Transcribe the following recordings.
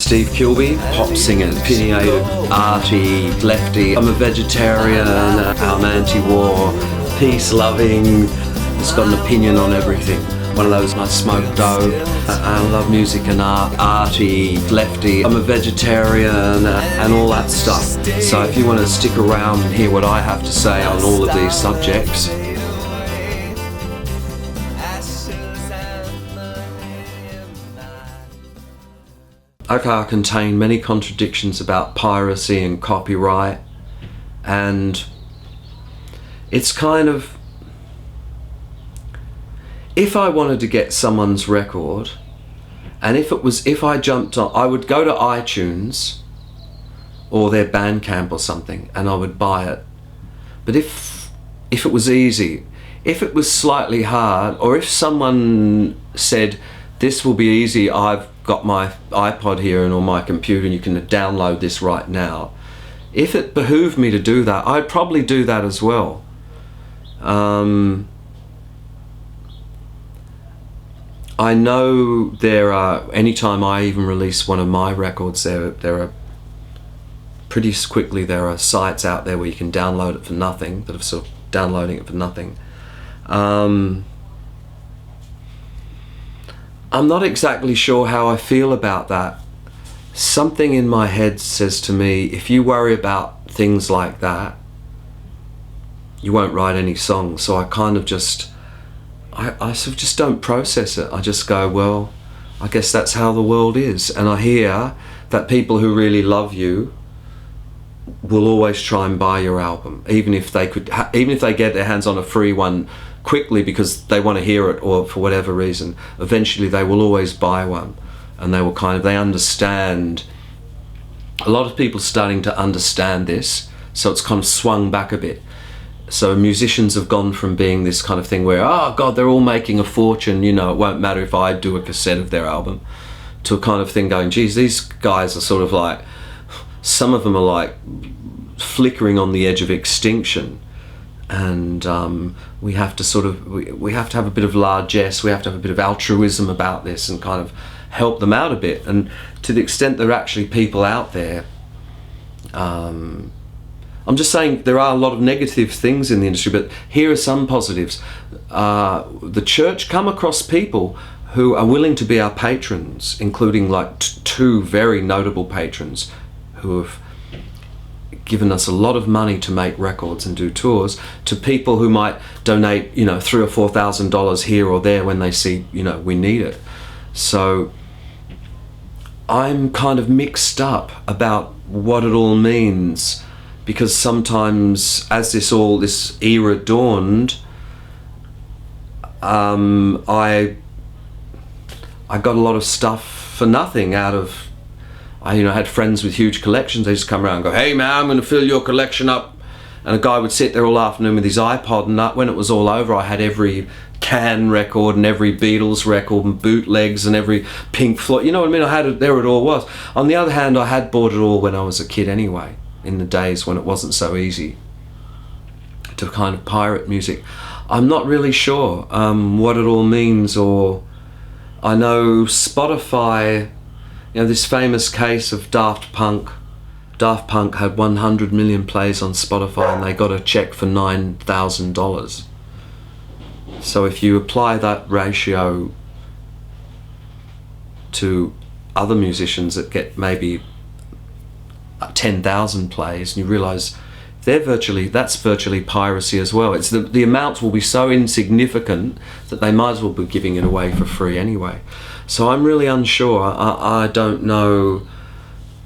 Steve Kilbey, pop singer, opinionated, arty, lefty. I'm a vegetarian, I'm anti-war, peace-loving, just got an opinion on everything. One of those, I smoke dope, I love music and art, arty, lefty. I'm a vegetarian and all that stuff. So if you want to stick around and hear what I have to say on all of these subjects, I contain many contradictions about piracy and copyright, and it's kind of, if I wanted to get someone's record, and if I jumped on, I would go to iTunes or their Bandcamp or something and I would buy it. But if it was easy, if it was slightly hard, or if someone said, this will be easy, I've got my iPod here and on my computer and you can download this right now. If it behooved me to do that, I'd probably do that as well. I know there are, anytime I even release one of my records, there are pretty quickly there are sites out there where you can download it for nothing, that are sort of downloading it for nothing. I'm not exactly sure how I feel about that. Something in my head says to me, if you worry about things like that, you won't write any songs. So I kind of just, I sort of just don't process it. I just go, well, I guess that's how the world is. And I hear that people who really love you will always try and buy your album, even if they get their hands on a free one quickly because they want to hear it, or for whatever reason, eventually they will always buy one. And they will they understand, a lot of people starting to understand this, so it's kind of swung back a bit. So musicians have gone from being this kind of thing where, oh God, they're all making a fortune, you know, it won't matter if I do a cassette of their album, to a kind of thing going, geez, these guys are sort of like, some of them are like flickering on the edge of extinction. And we have to sort of, we have to have a bit of largesse, we have to have a bit of altruism about this and kind of help them out a bit. And to the extent there are actually people out there, I'm just saying there are a lot of negative things in the industry, but here are some positives. The church come across people who are willing to be our patrons, including like two very notable patrons who have given us a lot of money to make records and do tours, to people who might donate, you know, $3,000 or $4,000 here or there when they see, you know, we need it. So I'm kind of mixed up about what it all means, because sometimes as this era dawned, I got a lot of stuff for nothing out of, I had friends with huge collections. They just come around and go, hey man, I'm going to fill your collection up. And a guy would sit there all afternoon with his iPod, and when it was all over, I had every Can record and every Beatles record and bootlegs and every Pink Floyd, you know what I mean? I had it, there it all was. On the other hand, I had bought it all when I was a kid anyway, in the days when it wasn't so easy to kind of pirate music. I'm not really sure what it all means, or I know Spotify, this famous case of Daft Punk. Daft Punk had 100 million plays on Spotify and they got a check for $9,000. So if you apply that ratio to other musicians that get maybe 10,000 plays, and you realise that's virtually piracy as well. It's the amounts will be so insignificant that they might as well be giving it away for free anyway. So I'm really unsure. I don't know.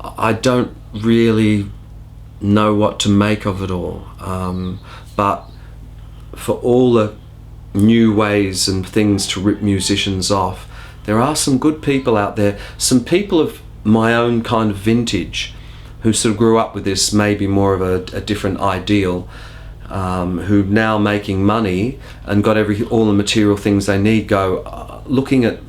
I don't really know what to make of it all. But for all the new ways and things to rip musicians off, there are some good people out there. Some people of my own kind of vintage who sort of grew up with this, maybe more of a different ideal, who now making money and got all the material things they need, looking at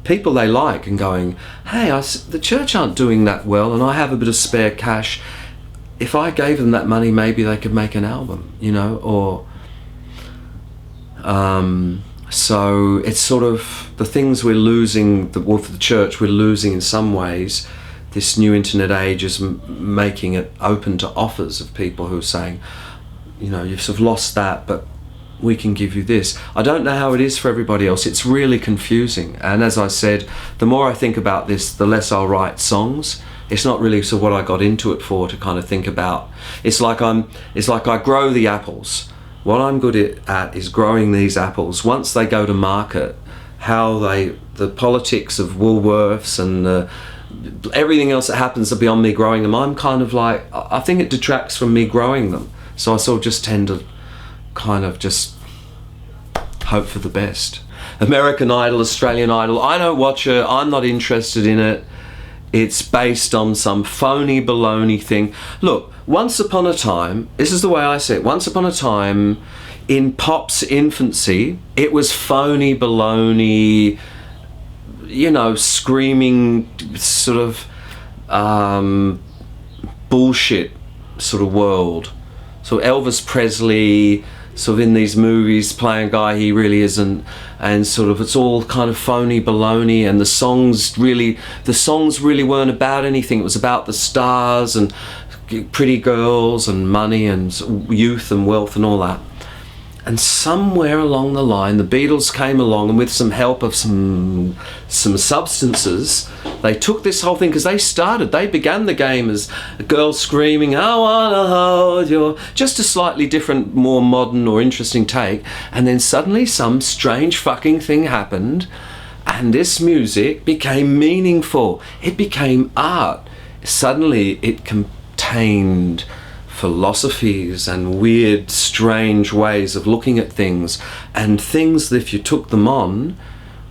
people they like and going, hey, the church aren't doing that well and I have a bit of spare cash. If I gave them that money, maybe they could make an album, or so it's sort of the things we're losing, for the church we're losing in some ways, this new internet age is making it open to offers of people who are saying, you know, you've sort of lost that, but we can give you this. I don't know how it is for everybody else. It's really confusing. And as I said, the more I think about this, the less I'll write songs. It's not really sort of what I got into it for, to kind of think about. It's like I grow the apples. What I'm good at is growing these apples. Once they go to market, the politics of Woolworths and everything else that happens beyond me growing them, I'm kind of like, I think it detracts from me growing them. So I sort of just tend to kind of just hope for the best. American Idol, Australian Idol, I don't watch it, I'm not interested in it. It's based on some phony baloney thing. Look, once upon a time, this is the way I see it, once upon a time, in pop's infancy, it was phony baloney, you know, screaming sort of bullshit sort of world. So Elvis Presley, sort of in these movies playing a guy he really isn't, and sort of it's all kind of phony baloney, and the songs really weren't about anything. It was about the stars and pretty girls and money and youth and wealth and all that. And somewhere along the line, the Beatles came along, and with some help of some substances, they took this whole thing, because they began the game as a girl screaming, I wanna hold your, just a slightly different, more modern or interesting take, and then suddenly some strange fucking thing happened, and this music became meaningful. It became art. Suddenly it contained philosophies and weird, strange ways of looking at things, and things that if you took them on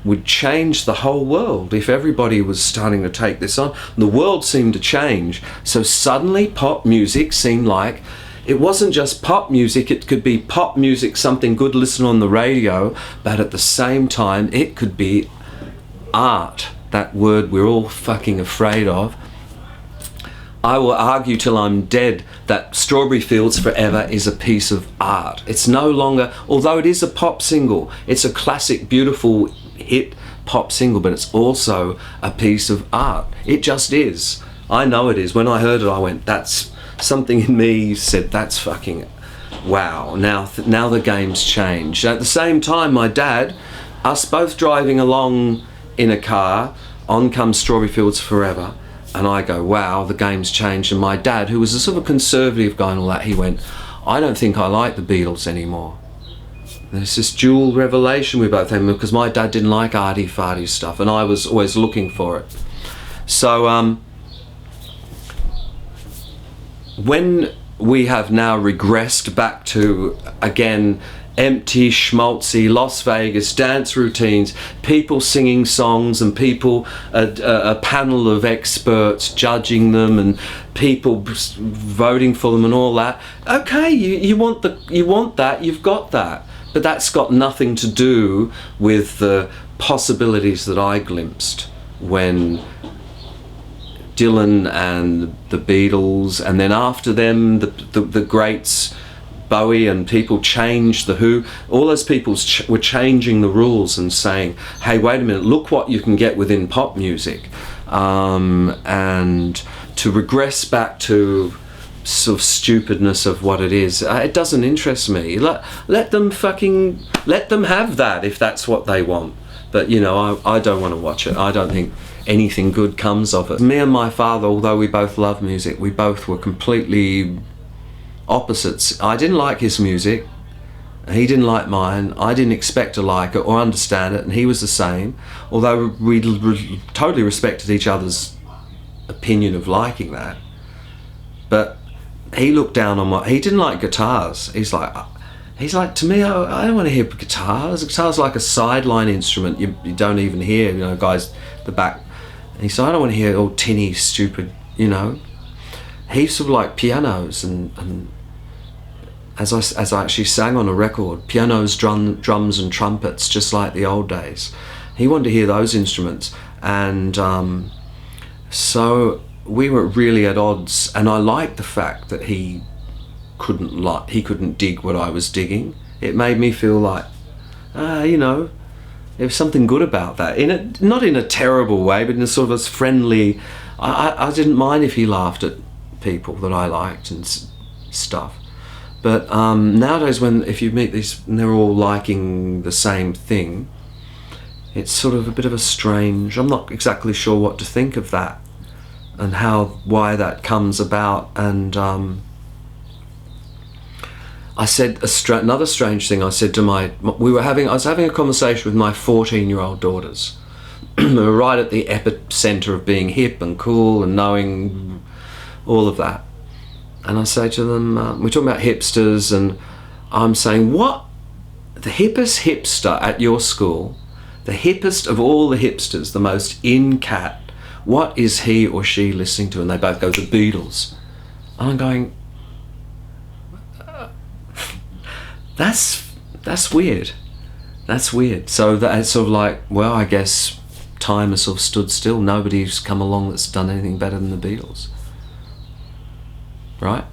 would change the whole world. If everybody was starting to take this on, the world seemed to change. So suddenly pop music seemed like it wasn't just pop music, it could be pop music, something good listen on the radio, but at the same time it could be art, that word we're all fucking afraid of. I will argue till I'm dead that Strawberry Fields Forever is a piece of art. It's no longer, although it is a pop single, it's a classic, beautiful hit pop single, but it's also a piece of art. It just is. I know it is. When I heard it, I went, that's something in me said, that's fucking wow. Now the game's changed. At the same time, my dad, us both driving along in a car, on comes Strawberry Fields Forever. And I go, wow, the game's changed. And my dad, who was a sort of conservative guy and all that, he went, I don't think I like the Beatles anymore. There's this dual revelation we both had, because my dad didn't like arty-farty stuff, and I was always looking for it. So when we have now regressed back to, again, empty, schmaltzy Las Vegas dance routines, people singing songs, and people, a panel of experts judging them, and people voting for them and all that. Okay, you want that, you've got that, but that's got nothing to do with the possibilities that I glimpsed when Dylan and the Beatles, and then after them the greats, Bowie, and people changed the Who, all those people were changing the rules and saying, hey, wait a minute, look what you can get within pop music. And to regress back to sort of stupidness of what it is, it doesn't interest me. Let them have that if that's what they want. But, you know, I don't want to watch it. I don't think anything good comes of it. Me and my father, although we both love music, we both were completely opposites. I didn't like his music, he didn't like mine. I didn't expect to like it or understand it, and he was the same, although we totally respected each other's opinion of liking that. But he looked down on he didn't like guitars. He's like, to me, I don't want to hear guitars. Guitar's like a sideline instrument you don't even hear, you know, guys, the back. And he said, I don't want to hear all tinny, stupid, you know. He sort of like pianos, and as I actually sang on a record, pianos, drums and trumpets, just like the old days. He wanted to hear those instruments, and so we were really at odds. And I liked the fact that he couldn't dig what I was digging. It made me feel like, you know, there was something good about that. Not in a terrible way, but in a sort of a friendly, I didn't mind if he laughed at people that I liked and stuff. But nowadays, if you meet these and they're all liking the same thing, it's sort of a bit of a strange. I'm not exactly sure what to think of that and why that comes about. And I said another strange thing. I said to I was having a conversation with my 14-year-old daughters. We were right at the epicenter of being hip and cool and knowing all of that. And I say to them, we're talking about hipsters, and I'm saying, what? The hippest hipster at your school, the hippest of all the hipsters, the most in cat, what is he or she listening to? And they both go, the Beatles. And I'm going, that's weird. That's weird. So that's sort of like, well, I guess time has sort of stood still. Nobody's come along that's done anything better than the Beatles. Right?